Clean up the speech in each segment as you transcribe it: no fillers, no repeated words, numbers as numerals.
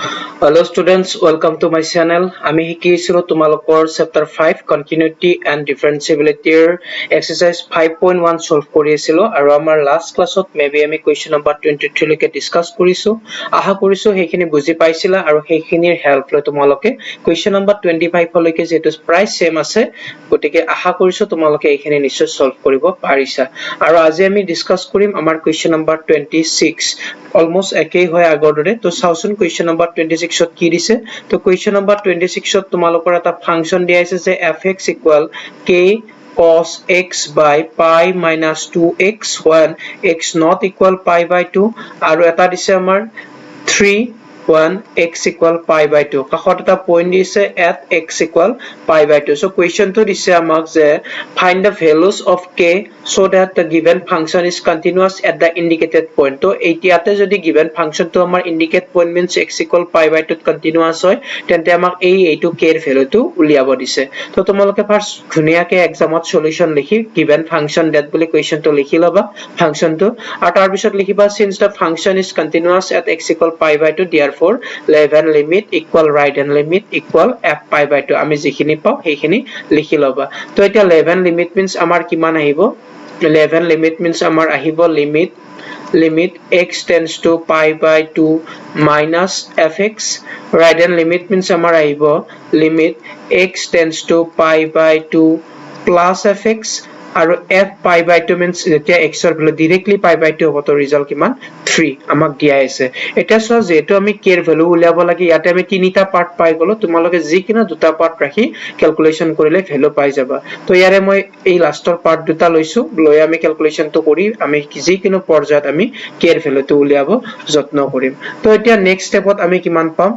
Hello students, welcome to my channel. আমি শিকিছিলো তোমালোকৰ chapter 5 continuity and differentiability exercise 5.1 solve কৰি আছিলো আৰু আমাৰ last classত maybe আমি question number 23 লৈকে discuss কৰিছো আশা কৰিছো সেইখিনি বুজি পাইছিলা আৰু সেইখিনিৰ help লৈ তোমালোকে question number 25 লৈকে যেটো প্ৰায় same আছে গতিকে আশা কৰিছো তোমালোকে এইখিনি নিশ্চয় solve কৰিব পাৰিছা আৰু আজি আমি discuss কৰিম আমাৰ question number 26 almost একেই হয় আগৰ দৰে তো চাওচোন question number 26 ত কি দিছে তো question number 26 ত তোমালোকৰ এটা ফাংচন দিয়া আছে যে fx equal k cos x by pi minus 2x when x not equal pi by 2 আৰু এটা দিছে আমাৰ 3 1 x equal pi by 2 কাষত এটা পইণ্ট দিছে at x equal pi by 2 so question to দিছে আমাক যে find the values of k so that the given function is continuous at the indicated point তো এতিয়াতে যদি given function to আমাৰ indicate point means x equal pi by 2 continuous হয় তেন্তে আমাক এইটো k এর ভ্যালু টো উলিয়াব দিছে তো তোমালোকে ফার্স্ট ধুনিয়াকে এক্সামত সলিউশন লিখি given function that বুলি question to লিখি লবা function to আৰু তাৰ পিছত লিখিবা since the function is continuous at x equal pi by 2 therefore level limit equal right hand limit equal f pi by 2 আমি যিখিনি পাও সেইখিনি লিখি লবা তো এটা level limit means আমাৰ কিমান আহিব level limit means আমাৰ আহিব limit x tends to pi by 2 minus fx right hand limit means আমাৰ আহিব limit x tends to pi by 2 plus fx আৰু f pi by 2 means যেতিয়া x ৰ ভ্যালু directly pi by 2 হ'ব তো result কিমান 3 আমাক দিয়া আছে এটা সো যেটো আমি k এর ভ্যালু উলিয়াব লাগে ইয়াতে আমি তিনিটা পাৰ্ট পাই গলো তোমালোকে যিকিনা দুটা পাৰ্ট ৰাখি ক্যালকুলেশন কৰিলে ভ্যালু পাই যাবা তো ইয়াৰে মই এই লাষ্টৰ পাৰ্ট দুটা লৈছো লৈ আমি ক্যালকুলেশন তো কৰি আমি যিকিনো পৰ্যায়ত আমি k এৰ ভ্যালুটো উলিয়াব যত্ন কৰিম তো এতিয়া নেক্সট স্টেপত আমি কিমান পাম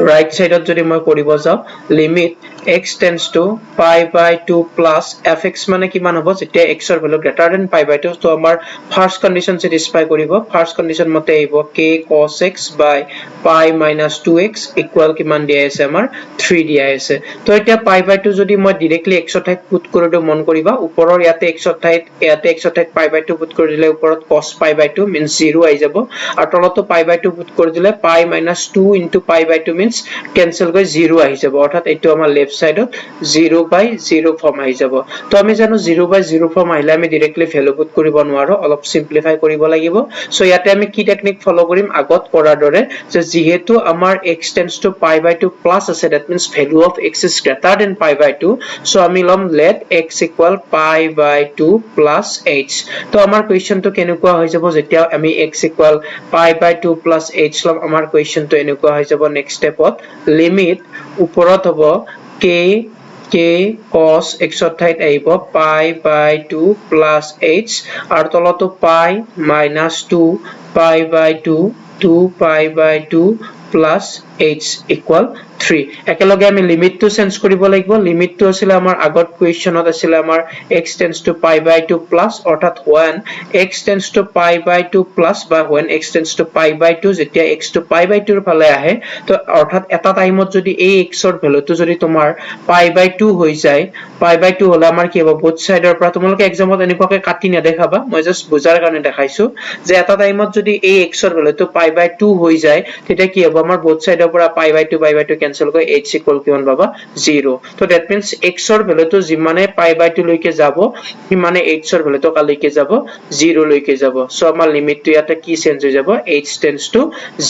right side of যদি মই কৰিব যাও limit x tends to pi by 2 plus fx মানে কিমান হ'ব যেতিয়া x ৰ value greater than pi by 2 তো আমাৰ ফাৰ্স্ট কন্ডিশন satisfy কৰিব ফার্স্ট কন্ডিশন মতে আহিব k cos x by pi minus 2x equal কিমান দিয়া আছে আমাৰ 3 দিয়া আছে তো এতিয়া pi by 2 যদি মই directly x ৰ ঠাইত পুট কৰি দিও মন কৰিবা ওপৰৰ ইয়াতে x ৰ ঠাইত pi by 2 পুট কৰি দিলে ওপৰত cos pi by 2 means 0 আহি যাব আৰু তলতো pi by 2 পুট কৰি দিলে pi minus 2 into pi by 2 means cancel গৈ 0 আহি যাব অৰ্থাৎ এটো আমাৰ লেফট সাইডত 0 by 0 ফর্ম আহি যাব তো আমি জানো 0 by 0 ফর্ম আহিলে আমি ডাইরেক্টলি ভ্যালু পুট কৰিব নোৱাৰো অলপ সিম্পলিফাই কৰিব লাগিব সো ইয়াতে আমি কি টেকনিক ফলো কৰিম আগত কৰাৰ দৰে যে যেহেতু আমাৰ x tends to pi by 2 plus আছে that means value of x is greater than pi by 2 so আমি লম let x equal pi by 2 plus h তো আমাৰ কোৱেশ্চন তো কেনেকুৱা হৈ যাব যেতিয়া আমি x equal pi by 2 plus h লম আমাৰ কোৱেশ্চন তো এনেকুৱা হৈ যাব নেক্সট স্টেপত limit ওপৰত হ'ব k cos x ৰ ঠাইত আহিব pi by 2 plus h আৰু তলতো pi minus 2 pi by 2 pi by 2 plus h equal 3 একেলগে আমি লিমিট টু চেঞ্জ কৰিব লাগিব লিমিট টু আছিল আমাৰ আগত কোৱেশ্চনত আছিল আমাৰ x tends to pi by 2 plus অৰ্থাৎ when x tends to pi by 2 plus বা when x tends to pi by 2 যেতিয়া x to pi by 2 ৰ ফালে আহে তো অৰ্থাৎ এটা টাইমত যদি এই x ৰ ভ্যালুটো যদি তোমাৰ pi by 2 হৈ যায় pi by 2 হলে আমাৰ কি হ'ব both সাইডৰ পৰা তোমালোকে এক্সামত এনেকুৱাকে কাটি নেদেখাবা মই জাস্ট বুজাৰ কাৰণে দেখাইছো যে এটা টাইমত যদি এই x ৰ ভ্যালুটো pi by 2 হৈ যায় তেতিয়া কি হ'ব আমাৰ both সাইডৰ পৰা pi by 2 cancel গৈ h equal কিমান পাবা 0 তো that means x ৰ ভ্যালুটো যিমানে pi by 2 লৈকে যাব সিমানে h ৰ ভ্যালুটো কালৈকে যাব 0 লৈকে যাব সো আমাৰ লিমিটটো ইয়াতে কি চেঞ্জ হৈ যাব h tends to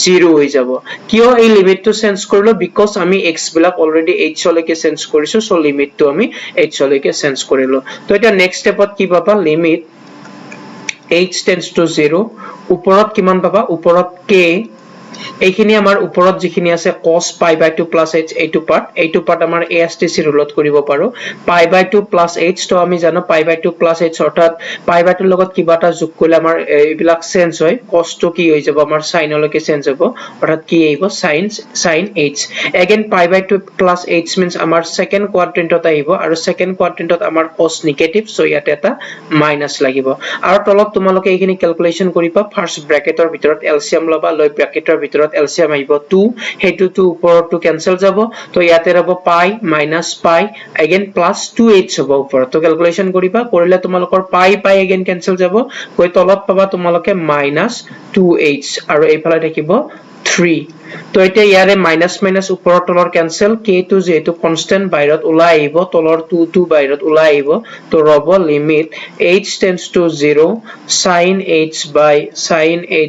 0 হৈ যাব কিয় এই লিমিটটো চেঞ্জ কৰিলো বিকজ আমি x বিলাক অলৰেডি h লৈকে চেঞ্জ কৰিছো সো লিমিটটো আমি h লৈকে চেঞ্জ কৰিলো তো এটা নেক্সট স্টেপত কি পাবা লিমিট h tends to 0 ওপৰত কিমান পাবা ওপৰত k এইখিনি আমাৰ ওপৰত যিখিনি আছে cos pi by 2 plus h এইটো পাৰ্ট আমাৰ ASTC ৰুলত কৰিব পাৰো pi by 2 plus h তো আমি জানো pi by 2 plus h অৰ্থাৎ pi by 2 লগত কিবা এটা যোগ কৰিলে আমাৰ এইবিলাক চেঞ্জ হয় cos তো কি হৈ যাব আমাৰ sin লৈকে চেঞ্জ হ'ব অৰ্থাৎ কি আহিব sin h again pi by 2 plus h means আমাৰ সেকেন্ড কোৱাড্ৰেন্টত আহিব আৰু সেকেন্ড কোৱাড্ৰেন্টত আমাৰ cos নেগেটিভ সো ইয়াতে এটা মাইনাস লাগিব আৰু তলত তোমালোকে এইখিনি ক্যালকুলেশন কৰিবা ফাৰ্স্ট ব্ৰ্যাকেটৰ ভিতৰত এলসিয়াম লবা লৈ ব্ৰ্যাকেটৰ ভিতৰত এলসিয়াম আহিব 2 হেতু 2 ওপৰটো ক্যান্সেল যাব তো ইয়াতে ৰব pi minus pi again plus 2h হ'ব ওপৰত তো ক্যালকুলেশন কৰিবা কৰিলে তোমালোকৰ pi again ক্যান্সেল যাব গৈ তলত পাবা তোমালোকে minus 2h আৰু এইফালে থাকিব 3 তো এতিয়া ইয়াৰে মাইনাস মাইনাস ওপৰৰ তলৰ ক্যান্সেল k টো যেহেতু কনস্ট্যান্ট বাহিৰত ওলাই আহিব তলৰ 2 টো বাহিৰত ওলাই আহিব তো ৰব limit h tends to 0 sin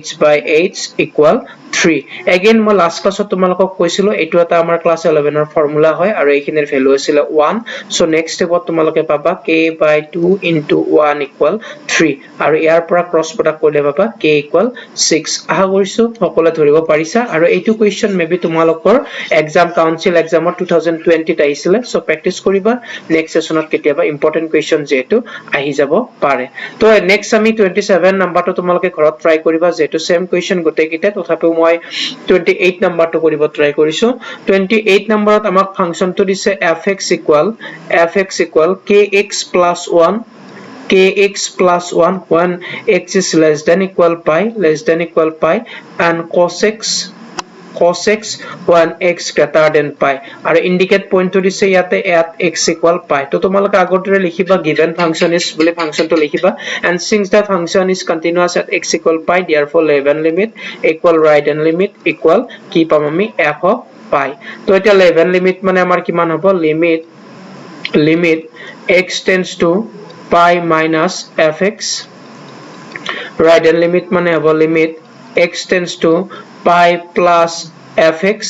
h by h equal 3 again মই লাস্ট ক্লাছত তোমালোকক কৈছিলো এটো এটা আমাৰ ক্লাস 11 ৰ ফৰ্মুলা হয় আৰু এইখিনিৰ ভ্যালু আছিল 1 সো নেক্সট স্টেপত তোমালোকে পাবা k by 2 into 1 equal 3 আৰু ইয়াৰ পৰা ক্ৰস প্ৰডাক্ট কৰিলে পাবা k equal 6 আহা কৰিছো সকলে ধৰিব পাৰিছা আৰু এইটো কোৱেশ্চন মেবি তোমালোকৰ এক্সাম কাউন্সিল এক্সামত 2020 ত আহিছিল সো প্ৰ্যাকটিস কৰিবা নেক্সট সেশনত কেতিয়াবা ইম্পৰ্টেন্ট কোৱেশ্চন যেটো আহি যাব পাৰে তো নেক্সট আমি 27 নাম্বাৰটো তোমালোকে ঘৰত ট্ৰাই কৰিবা যেটো সেম কোৱেশ্চন গোটেই কিটা তথাপিও মই 28 নাম্বাৰটো কৰিব ট্ৰাই কৰিছো 28 নাম্বাৰত আমাক ফাংচনটো দিছে fx equal kx plus 1 when x is less than equal pi and cos x when x greater than pi আৰু indicate point to দিছে ইয়াতে at x equal pi তো তোমালোকে আগৰদৰে লিখিবা given function is বুলি ফাংচনটো লিখিবা and since the function is continuous at x equal pi therefore level limit equal right hand limit equal কি পাম আমি f of pi তো এটা level limit মানে আমাৰ কিমান হ'ব limit x tends to pi minus fx right hand limit মানে হ'ব limit x tends to pi plus fx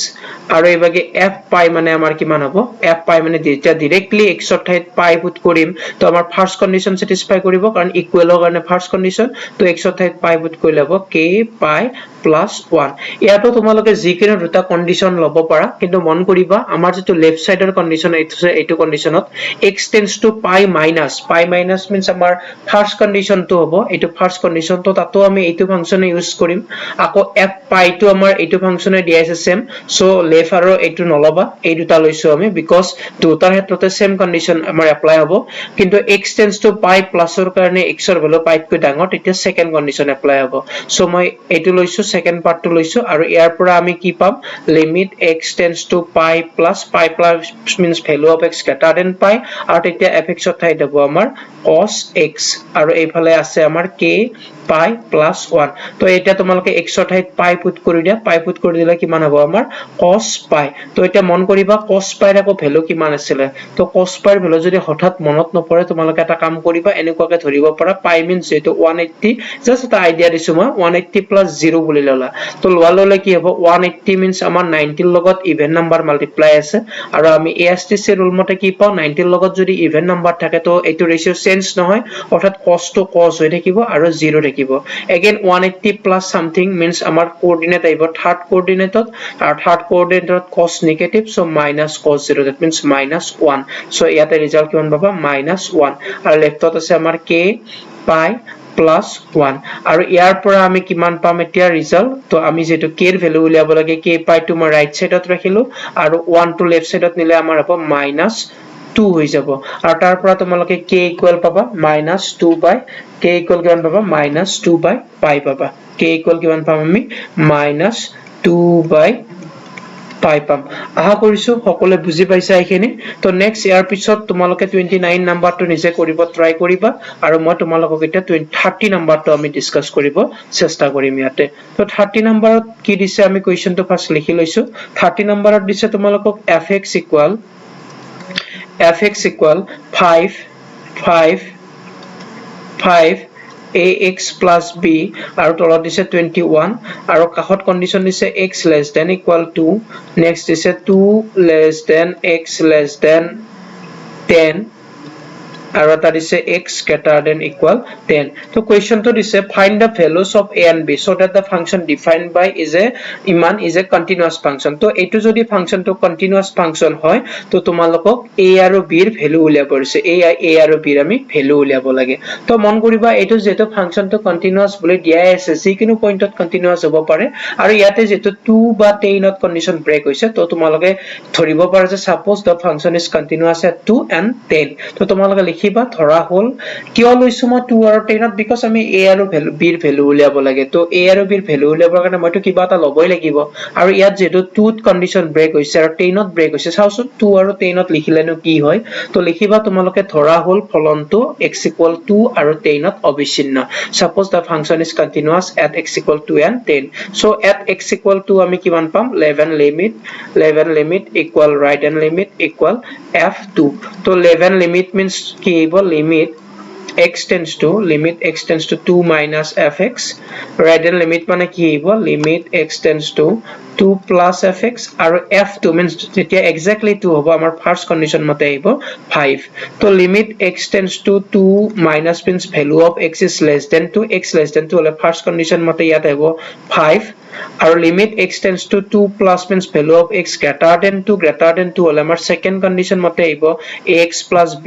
আৰু এবাগে f pi মানে আমাৰ কিমান হ'ব f pi মানে যেতিয়া ডাইৰেক্টলি x ৰ ঠাইত pi পুট কৰিম তো আমাৰ ফাৰ্স্ট কন্ডিশন স্যাটিসফাই কৰিব কাৰণ ইকুৱেলৰ কাৰণে ফাৰ্স্ট কন্ডিশন তো x ৰ ঠাইত pi পুট কৰিলে হ'ব k pi plus 1 ইয়াতো তোমালোকে যিকোনো দুটা কন্ডিশন লব পাৰা কিন্তু মন কৰিবা আমাৰ যেটো লেফট সাইডৰ কন্ডিশন এইটো কন্ডিশনত x tends to pi minus means আমাৰ ফাৰ্স্ট কন্ডিশন তো হ'ব এইটো ফাৰ্স্ট কন্ডিশন তো তাতো আমি এইটো ফাংচনে ইউজ কৰিম আকৌ f pi তো আমাৰ এইটো ফাংচনে দিয়া আছে সেম সো লেফট আৰু এইটো নলবা এই দুটা লৈছো আমি বিকজ দুটাৰ ক্ষেত্ৰতে সেম কন্ডিশন আমাৰ এপ্লাই হ'ব কিন্তু x tends to pi plus ৰ কাৰণে x ৰ ভ্যালু pi কৈ ডাঙৰ তেতিয়া সেকেন্ড কন্ডিশন এপ্লাই হ'ব সো মই এইটো লৈছো সেকেন্ড পাৰ্ট টো লৈছো আৰু ইয়াৰ পৰা আমি কি পাম limit x tends to pi plus means value of x greater than pi আৰু তেতিয়া fx ৰ ঠাইত হ'ব আমাৰ cos x আৰু এইফালে আছে আমাৰ k pi plus 1 তো এটা তোমালোকে x ৰ ঠাইত pi পুট কৰি দিয়া pi পুট কৰি দিলে কিমান হ'ব আমাৰ cos pi তো এটা মন কৰিবা cos pi ৰ আকৌ ভ্যালু কিমান আছিল তো cos pi ৰ ভ্যালু যদি হঠাৎ মনত নপৰে তোমালোকে এটা কাম কৰিবা এনেকুৱাকে ধৰিব পাৰা pi means যেটো 180 জাস্ট এটা আইডিয়া দিছো মই 180 plus 0 বুলি ললা তো লোৱা ললে কি হ'ব 180 means আমাৰ 90 ৰ লগত ইভেন নাম্বাৰ মাল্টিপ্লাই আছে আৰু আমি ASTC ৰুল মতে কি পাও 90 ৰ লগত যদি ইভেন নাম্বাৰ থাকে তো এইটো ৰেশিও চেঞ্জ নহয় অৰ্থাৎ cos to cos হৈ থাকিব আৰু 0 থাকিব again 180 plus something means আমাৰ কোঅৰ্ডিনেট আহিব থাৰ্ড কোঅৰ্ডিনেটত আৰু থাৰ্ড কোঅৰ্ডিনেটত cos negative so minus cos 0 that means minus 1 so ইয়াতে ৰিজাল্ট কিমান পাবা minus 1 আৰু লেফটত আছে আমাৰ k pi plus 1 আৰু ইয়াৰ পৰা আমি কিমান পাম এতিয়া ৰিজাল্ট তো আমি যেটো k ৰ ভ্যালু উলিয়াব লাগে k pi to মই ৰাইট সাইডত ৰাখিলো আৰু 1 to লেফট সাইডত নিলে আমাৰ হ'ব minus 2 হৈ যাব আৰু তাৰ পৰা তোমালোকে k ইকুৱেল পাবা minus 2 by k ইকুৱেল কিমান পাবা minus 2 by pi পাবা k ইকুৱেল কিমান পাম আমি minus 2 by pi পাম আহা কৰিছো সকলে বুজি পাইছা এইখিনি তো নেক্সট ইয়াৰ পিছত তোমালোকে 29 নাম্বাৰটো নিজে কৰিব ট্ৰাই কৰিবা আৰু মই তোমালোকক এটা 30 নাম্বাৰটো আমি ডিসকাস কৰিব চেষ্টা কৰিম ইয়াতে তো 30 নাম্বাৰত কি দিছে আমি কোৱেশ্চনটো ফাৰ্স্ট লিখি লৈছো 30 নাম্বাৰত দিছে তোমালোকক fx equal 5 ax plus b আৰু তলত দিছে 21 আৰু কাষত কন্ডিশন দিছে x less than equal to next দিছে 2 less than x less than 10 আৰু এটা দিছে x greater than equal 10 তো কোৱেশ্চনটো দিছে find the values of a and b so that the function defined by is a continuous function তো এইটো যদি ফাংশনটো continuous function হয় তো তোমালোকক a আৰু b ৰ ভ্যালু উলিয়াব পৰিছে a আৰু b ৰ আমি ভ্যালু উলিয়াব লাগে তো মন কৰিবা এইটো যেটো ফাংশনটো কন্টিনিউয়াস বুলি দিয়াই আছে যিকোনো পইণ্টত কন্টিনিউয়াস হ'ব পাৰে আৰু ইয়াতে যেটো 2 বা 10 ত কন্ডিশন ব্ৰেক হৈছে তো তোমালোকে ধৰিব পাৰা যে suppose the function is continuous at 2 and 10 তো তোমালোকে লিখিবা ধৰা হল কিয় লৈছো মই 2 আৰু 10 বিকজ আমি a আৰু b ৰ ভ্যালু উলিয়াব লাগে তো a আৰু b ৰ ভ্যালু উলিয়াবৰ কাৰণে মইতো কিবা এটা লবই লাগিব আৰু ইয়াত যেটো 2 ত কন্ডিশন ব্ৰেক হৈছে আৰু 10 ত ব্ৰেক হৈছে চাওচোন 2 আৰু 10 ত লিখিলেনো কি হয় তো লিখিবা তোমালোকে ধৰা হল ফলনটো x equal 2 আৰু 10 ত অবিচ্ছিন্ন suppose the function is continuous at x equal 2 and 10 so at x equal 2 আমি কিমান পাম 11 limit equal right hand limit equal f2 তো 11 limit means কি হইব limit x tends to 2 minus fx right hand limit মানে কি হইব limit x tends to 2 plus fx আৰু f2 means যেতিয়া exactly 2 হ'ব আমাৰ first condition মতে আহিব 5 তো limit x tends to 2 minus means value of x is less than 2 x less than 2 হলে first condition মতে ইয়াত আহিব 5 আৰু limit x tends to 2 plus means value of x greater than 2 হলে আমাৰ second condition মতে আহিব ax plus b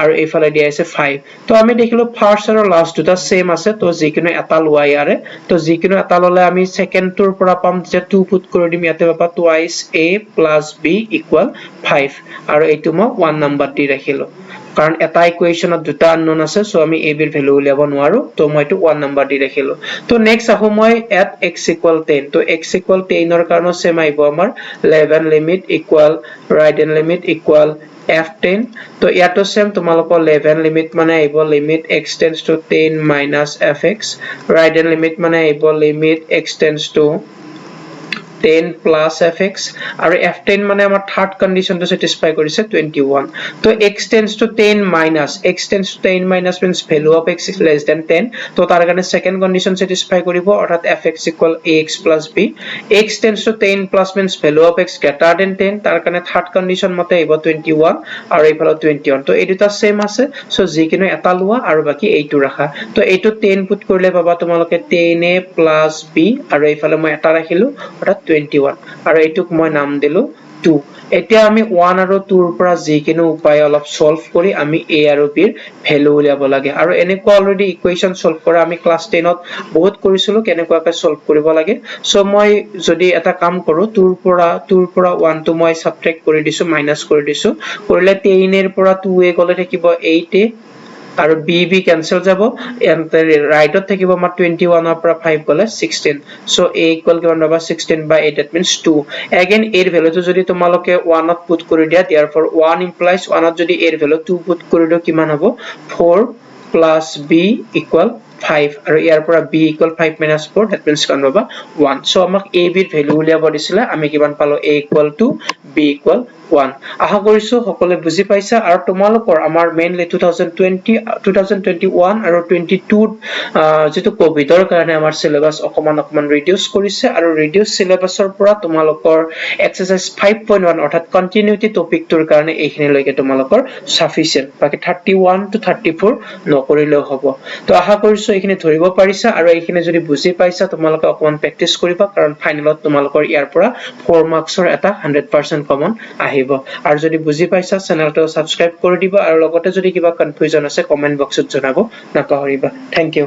আৰু এইফালে দিয়া আছে 5 তো আমি দেখিলো ফাৰ্স্ট আৰু লাস্ট দুটা সেম আছে তো যিকিনো এটা লোৱা ইয়াৰে তো যিকিনো এটা ললে আমি সেকেন্ড টোৰ পৰা পাম যে 2 পুট কৰি দিম ইয়াতে পাবা twice a plus b equal 5 আৰু এইটো মই 1 নম্বৰ দি ৰাখিলো কাৰণ এটা ইকুৱেচনত দুটা আননোন আছে সো আমি a b ৰ ভ্যালু উলিয়াব নোৱাৰো তো মই এটো 1 নম্বৰ দি ৰাখিলো তো নেক্সট আহো মই at x equal 10 তো x equal 10 ৰ কাৰণে সেম আহিব আমাৰ 11 limit equal right hand limit equal f10 তো ইয়াতো সেম তোমালোকৰ 11 limit মানে আহিব limit x tends to 10 minus fx right hand limit মানে আহিব limit x tends to 10 plus fx আৰু f10 মানে আমাৰ থাৰ্ড কন্ডিশনটো স্যাটিসফাই কৰিছে 21 তো x tends to 10 minus means value of x is less than 10 তো তাৰ কাৰণে সেকেন্ড কন্ডিশন স্যাটিসফাই কৰিব অৰ্থাৎ fx equal ax plus b x tends to 10 plus means value of x greater than 10 তাৰ কাৰণে third condition মতে আহিব 21 আৰু এইফালে 21 তো এই দুটা সেম আছে সো যিকিনো এটা লোৱা আৰু বাকি এইটো ৰাখা তো এইটো 10 পুট কৰিলে পাবা তোমালোকে 10a plus b আৰু এইফালে মই এটা ৰাখিলো অৰ্থাৎ 21 আৰু এইটোক মই নাম দিলো 2 এতিয়া আমি 1 আৰু 2 ৰ পৰা যিকিনো উপায় অলপ সলভ কৰি আমি a আৰু b ৰ ভ্যালু উলিয়াব লাগে আৰু এনেকুৱা অলৰেডি ইকুৱেচন সলভ কৰা আমি ক্লাস 10 ত বহুত কৰিছিলো কেনেকুৱাকৈ সলভ কৰিব লাগে সো মই যদি এটা কাম কৰো 2 ৰ পৰা 1 টো মই সাবট্ৰেক্ট কৰি দিছো মাইনাস কৰি দিছো কৰিলে 10 এৰ পৰা 2 এ গলে থাকিব 8 এ আৰু b cancel যাব ৰাইটত থাকিব আমাৰ 21 ৰ পৰা 5 গলে 16 সো a equal কিমান পাবা 16 by 8 that means 2 again a ৰ ভ্যালুটো যদি তোমালোকে 1 ত পুট কৰি দিয়া therefore 1 implies 1 ত যদি a ৰ ভ্যালু 2 পুট কৰি দিও কিমান হ'ব 4 plus b equal 5 আৰু ইয়াৰ পৰা b equal 5 minus 4 that means কিমান পাবা 1 সো আমাক a b ৰ ভ্যালু উলিয়াব দিছিলে আমি কিমান পালো a equal to b equal 1 আশা কৰিছো সকলোৱে বুজি পাইছা আৰু তোমালোকৰ আমাৰ মেইনলি 2021 আৰু 22 যেটো কোভিডৰ কাৰণে আমাৰ সিলেবাস অকমান ৰিডিউস কৰিছে আৰু ৰিডিউস সিলেবাসৰ পৰা তোমালোকৰ এক্সাৰসাইজ 5.1 অৰ্থাৎ কন্টিনিউটি টপিকটোৰ কাৰণে এইখিনি লৈকে তোমালোকৰ সাফিসিয়েন্ট বাকি 31 to 34 নকৰিলেও হ'ব তো আশা কৰিছো এইখিনি ধৰিব পাৰিছা আৰু এইখিনি যদি বুজি পাইছা তোমালোকে অকমান প্ৰেক্টিস কৰিবা কাৰণ ফাইনেলত তোমালোকৰ ইয়াৰ পৰা 4 মাৰ্কসৰ এটা 100% কমন আহিব আৰু যদি বুজি পাইছা চেনেলটো সাবস্ক্ৰাইব কৰি দিবা আৰু লগতে যদি কিবা কনফিউজন আছে কমেন্ট বক্সত জনাব নাপাহৰিবা থ্যাংক ইউ